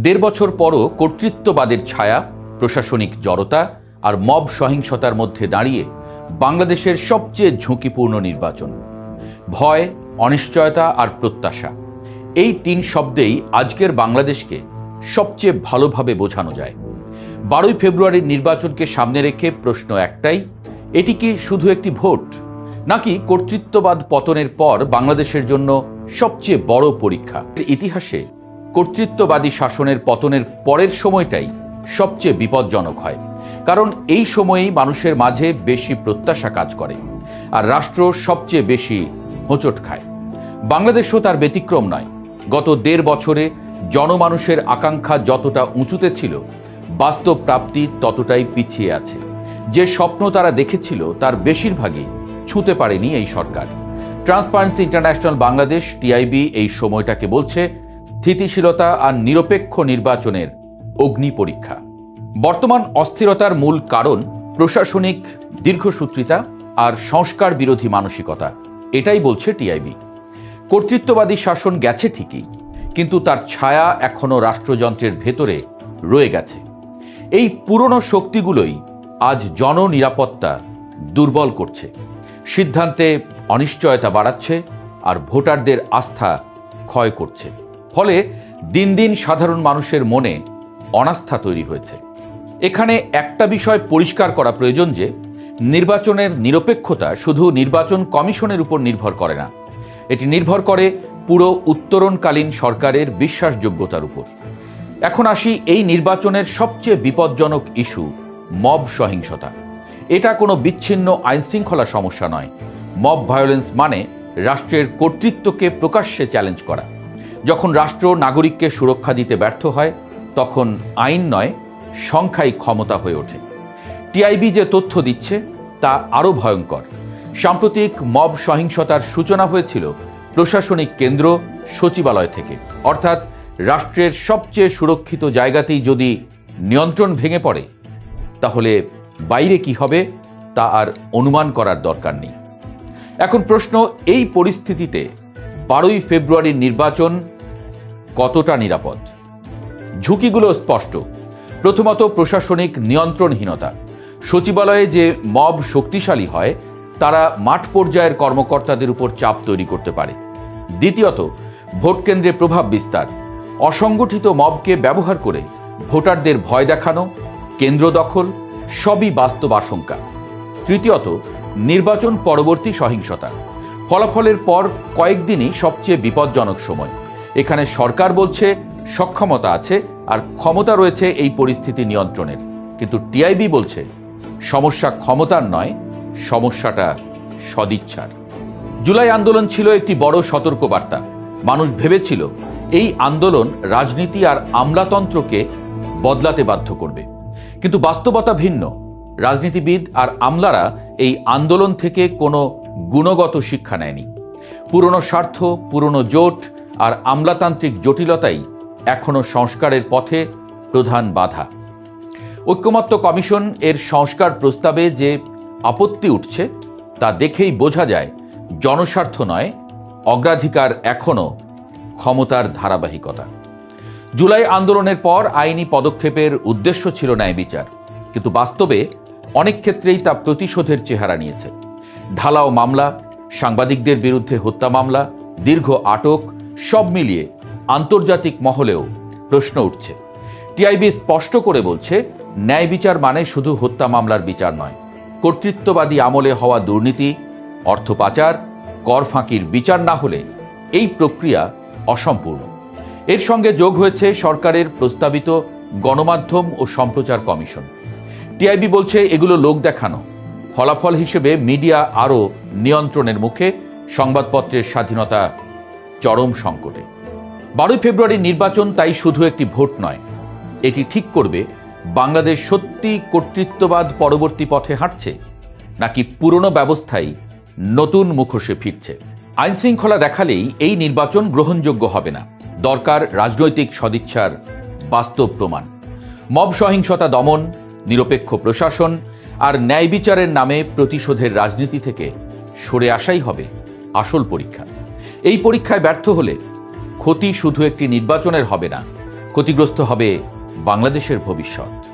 দেড় বছর পরও কর্তৃত্ববাদের ছায়া, প্রশাসনিক জড়তা আর মব সহিংসতার মধ্যে দাঁড়িয়ে বাংলাদেশের সবচেয়ে ঝুঁকিপূর্ণ নির্বাচন। ভয়, অনিশ্চয়তা আর প্রত্যাশা, এই তিন শব্দেই আজকের বাংলাদেশকে সবচেয়ে ভালোভাবে বোঝানো যায়। 12ই ফেব্রুয়ারির নির্বাচনকে সামনে রেখে প্রশ্ন একটাই, এটি কি শুধু একটি ভোট, নাকি কর্তৃত্ববাদ পতনের পর বাংলাদেশের জন্য সবচেয়ে বড় পরীক্ষা? ইতিহাসে কর্তৃত্ববাদী শাসনের পতনের পরের সময়টাই সবচেয়ে বিপজ্জনক হয়, কারণ এই সময়েই মানুষের মাঝে বেশি প্রত্যাশা কাজ করে আর রাষ্ট্র সবচেয়ে বেশি হোঁচট খায়। বাংলাদেশও তার ব্যতিক্রম নয়। গত দেড় বছরে জনমানুষের আকাঙ্ক্ষা যতটা উঁচুতে ছিল, বাস্তব প্রাপ্তি ততটাই পিছিয়ে আছে। যে স্বপ্ন তারা দেখেছিল তার বেশিরভাগই ছুঁতে পারেনি এই সরকার। ট্রান্সপারেন্সি ইন্টারন্যাশনাল বাংলাদেশ টিআইবি এই সময়টাকে বলছে স্থিতিশীলতা আর নিরপেক্ষ নির্বাচনের অগ্নি পরীক্ষা। বর্তমান অস্থিরতার মূল কারণ প্রশাসনিক দীর্ঘসূত্রিতা আর সংস্কার বিরোধী মানসিকতা, এটাই বলছে টিআইবি। কর্তৃত্ববাদী শাসন গেছে ঠিকই, কিন্তু তার ছায়া এখনো রাষ্ট্রযন্ত্রের ভেতরে রয়ে গেছে। এই পুরনো শক্তিগুলোই আজ জননিরাপত্তা দুর্বল করছে, সিদ্ধান্তে অনিশ্চয়তা বাড়াচ্ছে আর ভোটারদের আস্থা ক্ষয় করছে। ফলে দিন দিন সাধারণ মানুষের মনে অনাস্থা তৈরি হয়েছে। এখানে একটা বিষয় পরিষ্কার করা প্রয়োজন যে নির্বাচনের নিরপেক্ষতা শুধু নির্বাচন কমিশনের উপর নির্ভর করে না, এটি নির্ভর করে পুরো উত্তরণকালীন সরকারের বিশ্বাসযোগ্যতার উপর। এখন আসি এই নির্বাচনের সবচেয়ে বিপজ্জনক ইস্যু, মব সহিংসতা। এটা কোনো বিচ্ছিন্ন আইনশৃঙ্খলা সমস্যা নয়। মব ভায়োলেন্স মানে রাষ্ট্রের কর্তৃত্বকে প্রকাশ্যে চ্যালেঞ্জ করা। যখন রাষ্ট্র নাগরিককে সুরক্ষা দিতে ব্যর্থ হয়, তখন আইন নয়, সংখ্যাই ক্ষমতা হয়ে ওঠে। টিআইবি যে তথ্য দিচ্ছে তা আরও ভয়ঙ্কর। সাম্প্রতিক মব সহিংসতার সূচনা হয়েছিল প্রশাসনিক কেন্দ্র সচিবালয় থেকে, অর্থাৎ রাষ্ট্রের সবচেয়ে সুরক্ষিত জায়গাতেই যদি নিয়ন্ত্রণ ভেঙে পড়ে, তাহলে বাইরে কি হবে তা আর অনুমান করার দরকার নেই। এখন প্রশ্ন, এই পরিস্থিতিতে 12ই ফেব্রুয়ারির নির্বাচন কতটা নিরাপদ? ঝুঁকিগুলো স্পষ্ট। প্রথমত, প্রশাসনিক নিয়ন্ত্রণহীনতা। সচিবালয়ে যে মব শক্তিশালী হয়, তারা মাঠ পর্যায়ের কর্মকর্তাদের উপর চাপ তৈরি করতে পারে। দ্বিতীয়ত, ভোটকেন্দ্রে প্রভাব বিস্তার। অসংগঠিত মবকে ব্যবহার করে ভোটারদের ভয় দেখানো, কেন্দ্র দখল, সবই বাস্তব আশঙ্কা। তৃতীয়ত, নির্বাচন পরবর্তী সহিংসতা। ফলাফলের পর কয়েকদিনই সবচেয়ে বিপজ্জনক সময়। এখানে সরকার বলছে সক্ষমতা আছে আর ক্ষমতা রয়েছে এই পরিস্থিতি নিয়ন্ত্রণের, কিন্তু টিআইবি বলছে সমস্যা ক্ষমতার নয়, সমস্যাটা সদিচ্ছার। জুলাই আন্দোলন ছিল একটি বড় সতর্কবার্তা। মানুষ ভেবেছিল এই আন্দোলন রাজনীতি আর আমলাতন্ত্রকে বদলাতে বাধ্য করবে, কিন্তু বাস্তবতা ভিন্ন। রাজনীতিবিদ আর আমলারা এই আন্দোলন থেকে কোনো গুণগত শিক্ষা নেয়নি। পুরনো স্বার্থ, পুরনো জোট আর আমলাতান্ত্রিক জটিলতাই এখনো সংস্কারের পথে প্রধান বাধা। ঐকমত্য কমিশন এর সংস্কার প্রস্তাবে যে আপত্তি উঠছে তা দেখেই বোঝা যায় জনস্বার্থ নয়, অগ্রাধিকার এখনো ক্ষমতার ধারাবাহিকতা। জুলাই আন্দোলনের পর আইনি পদক্ষেপের উদ্দেশ্য ছিল ন্যায় বিচার, কিন্তু বাস্তবে অনেক ক্ষেত্রেই তা প্রতিশোধের চেহারা নিয়েছে। ঢালাও মামলা, সাংবাদিকদের বিরুদ্ধে হত্যা মামলা, দীর্ঘ আটক, সব মিলিয়ে আন্তর্জাতিক মহলেও প্রশ্ন উঠছে। টিআইবি স্পষ্ট করে বলছে, ন্যায় বিচার মানে শুধু হত্যা মামলার বিচার নয়। কর্তৃত্ববাদী আমলে হওয়া দুর্নীতি, অর্থ পাচার, কর ফাঁকির বিচার না হলে এই প্রক্রিয়া অসম্পূর্ণ। এর সঙ্গে যোগ হয়েছে সরকারের প্রস্তাবিত গণমাধ্যম ও সম্প্রচার কমিশন। টিআইবি বলছে এগুলো লোক দেখানো। ফলাফল হিসেবে মিডিয়া আরও নিয়ন্ত্রণের মুখে, সংবাদপত্রের স্বাধীনতা চরম সংকটে। 12ই ফেব্রুয়ারির নির্বাচন তাই শুধু একটি ভোট নয়, এটি ঠিক করবে বাংলাদেশ সত্যি কর্তৃত্ববাদ পরবর্তী পথে হাঁটছে, নাকি পুরনো ব্যবস্থাই নতুন মুখোশে ফিরছে। আইনশৃঙ্খলা দেখালেই এই নির্বাচন গ্রহণযোগ্য হবে না, দরকার রাজনৈতিক সদিচ্ছার বাস্তব প্রমাণ। মব সহিংসতা দমন, নিরপেক্ষ প্রশাসন আর ন্যায় বিচারের নামে প্রতিশোধের রাজনীতি থেকে সরে আসাই হবে আসল পরীক্ষা। এই পরীক্ষায় ব্যর্থ হলে ক্ষতি শুধু একটি নির্বাচনের হবে না, ক্ষতিগ্রস্ত হবে বাংলাদেশের ভবিষ্যৎ।